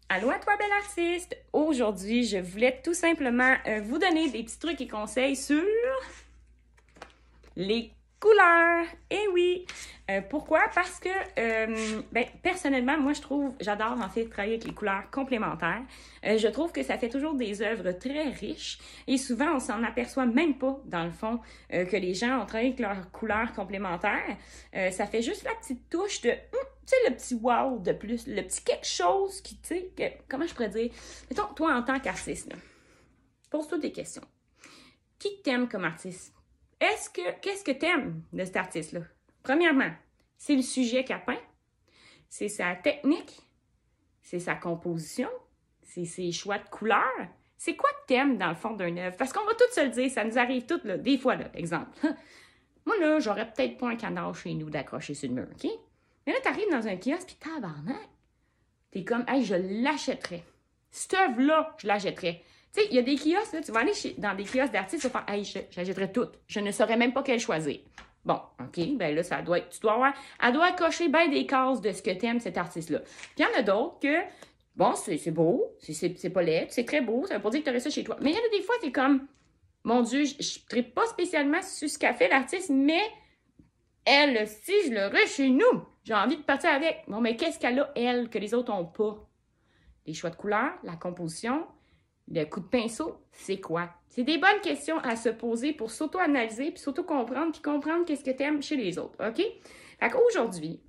Allô à toi, belle artiste! Aujourd'hui, je voulais tout simplement vous donner des petits trucs et conseils sur les couleurs. Eh oui! Pourquoi? Parce que, personnellement, moi, j'adore en fait travailler avec les couleurs complémentaires. Je trouve que ça fait toujours des œuvres très riches et souvent, on s'en aperçoit même pas, dans le fond, que les gens ont travaillé avec leurs couleurs complémentaires. Ça fait juste la petite touche de, tu sais, le petit wow de plus, le petit quelque chose qui, tu sais, comment je pourrais dire? Mettons, toi, en tant qu'artiste, là, pose-toi des questions. Qui t'aime comme artiste? Qu'est-ce que t'aimes de cet artiste-là? Premièrement, c'est le sujet qu'il a peint, c'est sa technique, c'est sa composition, c'est ses choix de couleurs. C'est quoi que t'aimes dans le fond d'un œuvre? Parce qu'on va tous se le dire, ça nous arrive toutes, là, des fois, là, exemple. Moi, là, j'aurais peut-être pas un canard chez nous d'accrocher sur le mur, OK? Mais là, t'arrives dans un kiosque, puis tabarnak, t'es comme, hey, je l'achèterais. Cette œuvre-là, je l'achèterais. Tu sais, il y a des kiosques, là, tu vas aller dans des kiosques d'artistes, tu vas faire, hey, j'achèterais toutes. Je ne saurais même pas quelle choisir. Bon, OK, ben là, elle doit cocher bien des cases de ce que t'aimes, cet artiste-là. Puis il y en a d'autres que, bon, c'est beau, c'est pas laid, c'est très beau, ça veut pas dire que t'aurais ça chez toi. Mais il y en a des fois, t'es comme, mon Dieu, je ne tripe pas spécialement sur ce qu'a fait l'artiste, mais elle, si je l'aurais chez nous, j'ai envie de partir avec. Bon, mais qu'est-ce qu'elle a, elle, que les autres n'ont pas? Les choix de couleurs, la composition, le coup de pinceau, c'est quoi? C'est des bonnes questions à se poser pour s'auto-analyser, puis s'auto-comprendre, puis comprendre qu'est-ce que tu aimes chez les autres, OK? Fait qu'aujourd'hui,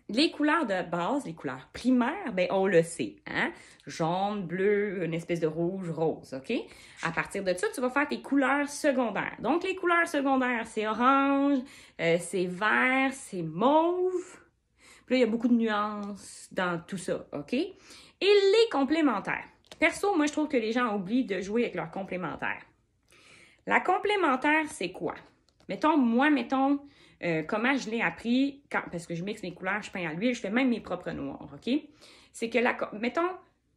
les couleurs de base, les couleurs primaires, ben on le sait, hein? Jaune, bleu, une espèce de rouge, rose, OK? À partir de ça, tu vas faire tes couleurs secondaires. Donc, les couleurs secondaires, c'est orange, c'est vert, c'est mauve. Puis là, il y a beaucoup de nuances dans tout ça, OK? Et les complémentaires. Perso, moi, je trouve que les gens oublient de jouer avec leurs complémentaires. La complémentaire, c'est quoi? Mettons, comment je l'ai appris, parce que je mixe mes couleurs, je peins à l'huile, je fais même mes propres noirs, OK? C'est que, mettons,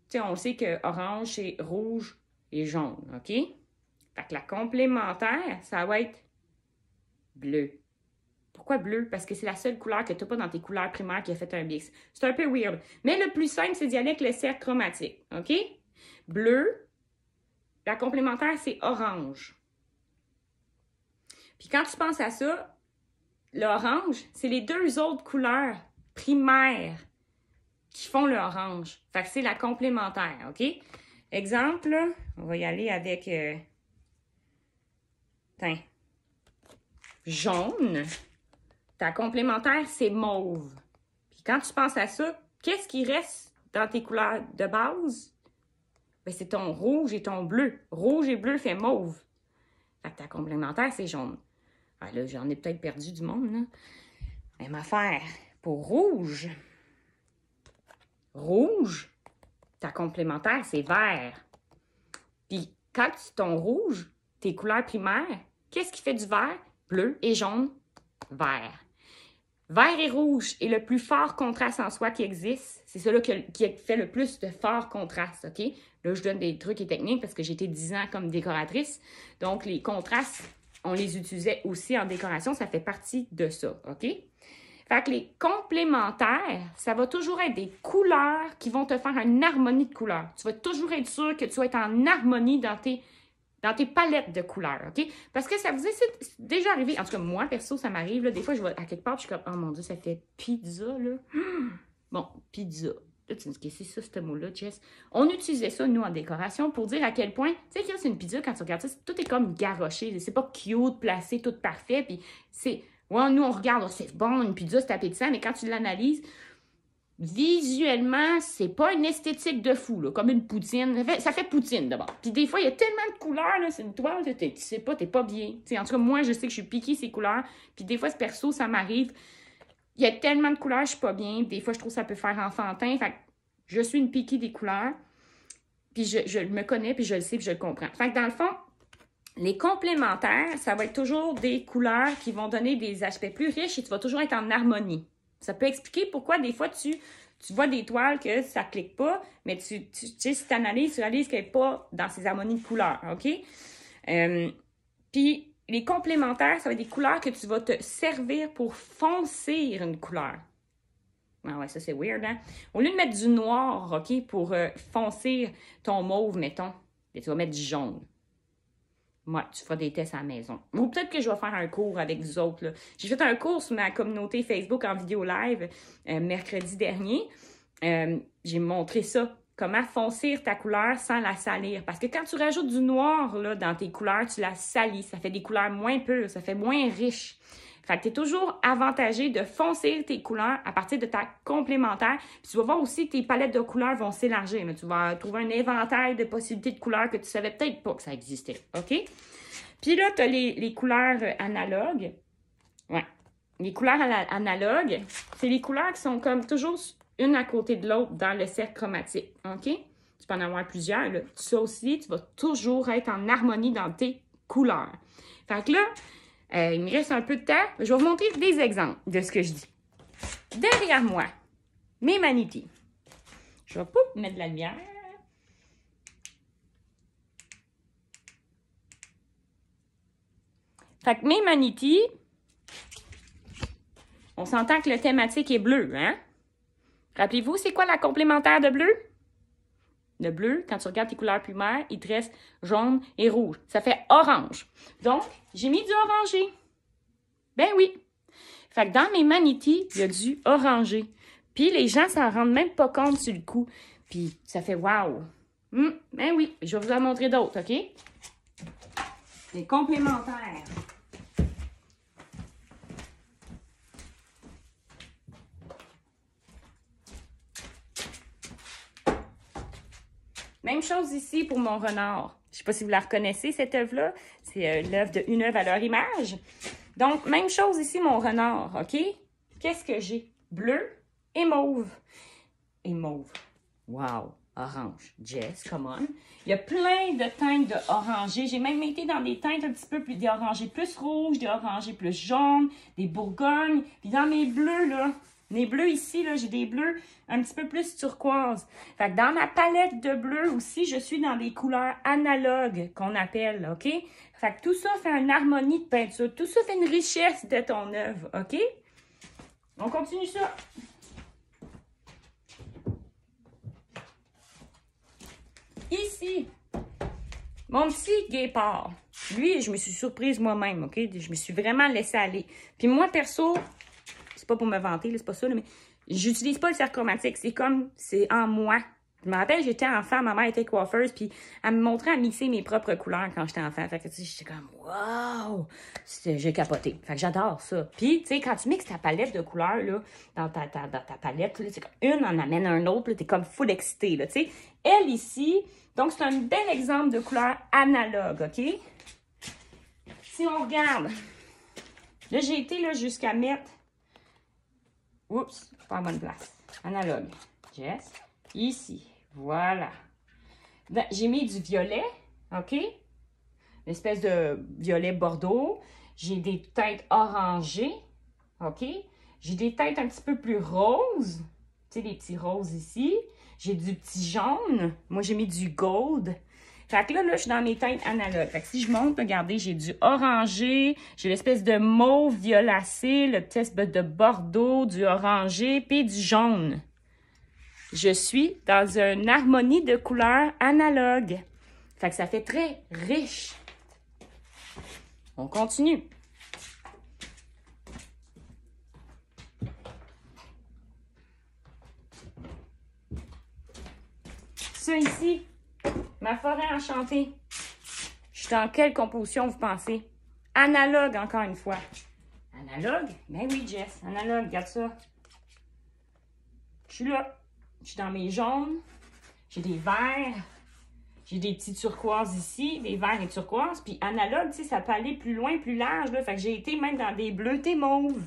tu sais, on sait que orange, c'est rouge et jaune, OK? Fait que la complémentaire, ça va être bleu. Pourquoi bleu? Parce que c'est la seule couleur que tu n'as pas dans tes couleurs primaires qui a fait un mix. C'est un peu weird. Mais le plus simple, c'est d'y aller avec le cercle chromatique, OK? Bleu, la complémentaire, c'est orange. Puis quand tu penses à ça, l'orange, c'est les deux autres couleurs primaires qui font le orange. Fait que c'est la complémentaire, OK? Exemple, on va y aller avec jaune. Ta complémentaire, c'est mauve. Puis quand tu penses à ça, qu'est-ce qui reste dans tes couleurs de base? Ben, c'est ton rouge et ton bleu. Rouge et bleu fait mauve. Fait que ta complémentaire, c'est jaune. Ah là, j'en ai peut-être perdu du monde, là. Même affaire. Pour rouge. Rouge, ta complémentaire, c'est vert. Puis quand ton rouge, tes couleurs primaires, qu'est-ce qui fait du vert? Bleu et jaune, vert. Vert et rouge est le plus fort contraste en soi qui existe. C'est celui qui fait le plus de fort contraste, OK? Là, je donne des trucs et techniques parce que j'ai été 10 ans comme décoratrice. Donc, les contrastes, on les utilisait aussi en décoration. Ça fait partie de ça, OK? Fait que les complémentaires, ça va toujours être des couleurs qui vont te faire une harmonie de couleurs. Tu vas toujours être sûr que tu vas être en harmonie dans tes palettes de couleurs, OK? Parce que ça vous est déjà arrivé, en tout cas, moi, perso, ça m'arrive, là, des fois, je vais à quelque part, puis je suis comme, oh mon Dieu, ça fait pizza, là. Bon, pizza. Là, tu me dis, qu'est-ce que c'est ça, ce mot-là, Jess? On utilisait ça, nous, en décoration, pour dire à quel point, tu sais, c'est une pizza, quand tu regardes ça, tout est comme garoché, c'est pas cute, placé, tout parfait, puis c'est, ouais, nous, on regarde, oh, c'est bon, une pizza, c'est appétissant, mais quand tu l'analyses, visuellement, c'est pas une esthétique de fou, là, comme une poutine. Ça fait poutine, d'abord. Puis des fois, il y a tellement de couleurs, là, c'est une toile, tu sais pas, t'es pas bien. T'sais, en tout cas, moi, je sais que je suis piquée ces couleurs. Puis des fois, ce perso, ça m'arrive. Il y a tellement de couleurs, je suis pas bien. Des fois, je trouve que ça peut faire enfantin. Fait que je suis une piquée des couleurs. Puis je me connais, puis je le sais, puis je le comprends. Fait que dans le fond, les complémentaires, ça va être toujours des couleurs qui vont donner des aspects plus riches et tu vas toujours être en harmonie. Ça peut expliquer pourquoi des fois tu vois des toiles que ça ne clique pas, mais tu sais, si tu analyses, tu réalises qu'elle n'est pas dans ses harmonies de couleurs, OK? Puis les complémentaires, ça va être des couleurs que tu vas te servir pour foncer une couleur. Ah ouais, ça c'est weird, hein? Au lieu de mettre du noir, OK, pour foncer ton mauve, mettons, tu vas mettre du jaune. Ouais, tu feras des tests à la maison. Ou peut-être que je vais faire un cours avec vous autres, là. J'ai fait un cours sur ma communauté Facebook en vidéo live mercredi dernier. J'ai montré ça. Comment foncir ta couleur sans la salir. Parce que quand tu rajoutes du noir là, dans tes couleurs, tu la salis. Ça fait des couleurs moins pures, ça fait moins riche. Fait que tu es toujours avantagé de foncer tes couleurs à partir de ta complémentaire. Puis tu vas voir aussi que tes palettes de couleurs vont s'élargir. Tu vas trouver un éventail de possibilités de couleurs que tu savais peut-être pas que ça existait. OK? Puis là, tu as les couleurs analogues. Ouais. Les couleurs analogues, c'est les couleurs qui sont comme toujours une à côté de l'autre dans le cercle chromatique. OK? Tu peux en avoir plusieurs. Là. Ça aussi, tu vas toujours être en harmonie dans tes couleurs. Fait que là, il me reste un peu de temps. Je vais vous montrer des exemples de ce que je dis. Derrière moi, mes Manity. Je vais mettre de la lumière. Fait que mes Manity, on s'entend que le thématique est bleu, hein? Rappelez-vous, c'est quoi la complémentaire de bleu? Le bleu, quand tu regardes tes couleurs primaires, il te reste jaune et rouge. Ça fait orange. Donc, j'ai mis du orangé. Ben oui. Fait que dans mes Manity, il y a du orangé. Puis les gens s'en rendent même pas compte sur le coup. Puis ça fait wow. Ben oui, je vais vous en montrer d'autres, OK? Les complémentaires. Même chose ici pour mon renard. Je ne sais pas si vous la reconnaissez, cette œuvre-là. C'est l'œuvre de Une œuvre à leur image. Donc, même chose ici, mon renard, OK? Qu'est-ce que j'ai? Bleu et mauve. Et mauve. Wow! Orange. Jess, come on. Il y a plein de teintes de orangé. J'ai même été dans des teintes un petit peu plus... Des orangés plus rouges, des orangés plus jaunes, des bourgognes. Puis dans mes bleus, là... Mes bleus ici, là, j'ai des bleus un petit peu plus turquoise. Fait que dans ma palette de bleus aussi, je suis dans des couleurs analogues qu'on appelle, OK? Fait que tout ça fait une harmonie de peinture. Tout ça fait une richesse de ton œuvre, OK? On continue ça. Ici, mon petit guépard. Lui, je me suis surprise moi-même, OK? Je me suis vraiment laissée aller. Puis moi, perso... C'est pas pour me vanter, c'est pas ça, là, mais j'utilise pas le cercle chromatique. C'est comme, c'est en moi. Je me rappelle, j'étais enfant, ma mère était coiffeuse, puis elle me montrait à mixer mes propres couleurs quand j'étais enfant. Fait que, tu sais, j'étais comme, wow! J'ai capoté. Fait que j'adore ça. Puis, tu sais, quand tu mixes ta palette de couleurs, là, dans ta palette, là, c'est comme une en amène un autre, là, t'es comme full excité, là, tu sais. Elle, ici, donc, c'est un bel exemple de couleur analogue, OK? Si on regarde, là, j'ai été, là, jusqu'à mettre... Oups, pas en bonne place. Analogue. Jess. Ici. Voilà. J'ai mis du violet. OK? Une espèce de violet bordeaux. J'ai des teintes orangées. OK? J'ai des teintes un petit peu plus roses. Tu sais, les petits roses ici. J'ai du petit jaune. Moi, j'ai mis du gold. Fait que là, je suis dans mes teintes analogues. Fait que si je monte, regardez, j'ai du orangé, j'ai l'espèce de mauve violacé, le petit espèce de bordeaux, du orangé, puis du jaune. Je suis dans une harmonie de couleurs analogues. Fait que ça fait très riche. On continue. Ça ici, ma forêt enchantée. Je suis dans quelle composition vous pensez? Analogue, encore une fois. Analogue? Ben oui, Jess. Analogue, regarde ça. Je suis là. Je suis dans mes jaunes. J'ai des verts. J'ai des petits turquoises ici, des verts et turquoises. Puis analogue, tu sais, ça peut aller plus loin, plus large. Là. Fait que j'ai été même dans des bleutés mauves.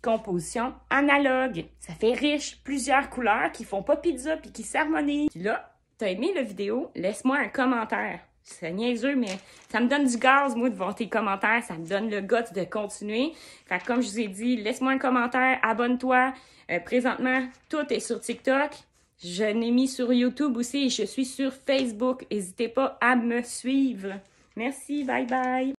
Composition analogue. Ça fait riche. Plusieurs couleurs qui font pas pizza puis qui s'harmonisent. Puis là, t'as aimé la vidéo? Laisse-moi un commentaire. C'est niaiseux, mais ça me donne du gaz, moi, de voir tes commentaires. Ça me donne le guts de continuer. Fait que comme je vous ai dit, laisse-moi un commentaire, abonne-toi. Présentement, tout est sur TikTok. Je l'ai mis sur YouTube aussi et je suis sur Facebook. N'hésitez pas à me suivre. Merci, bye bye.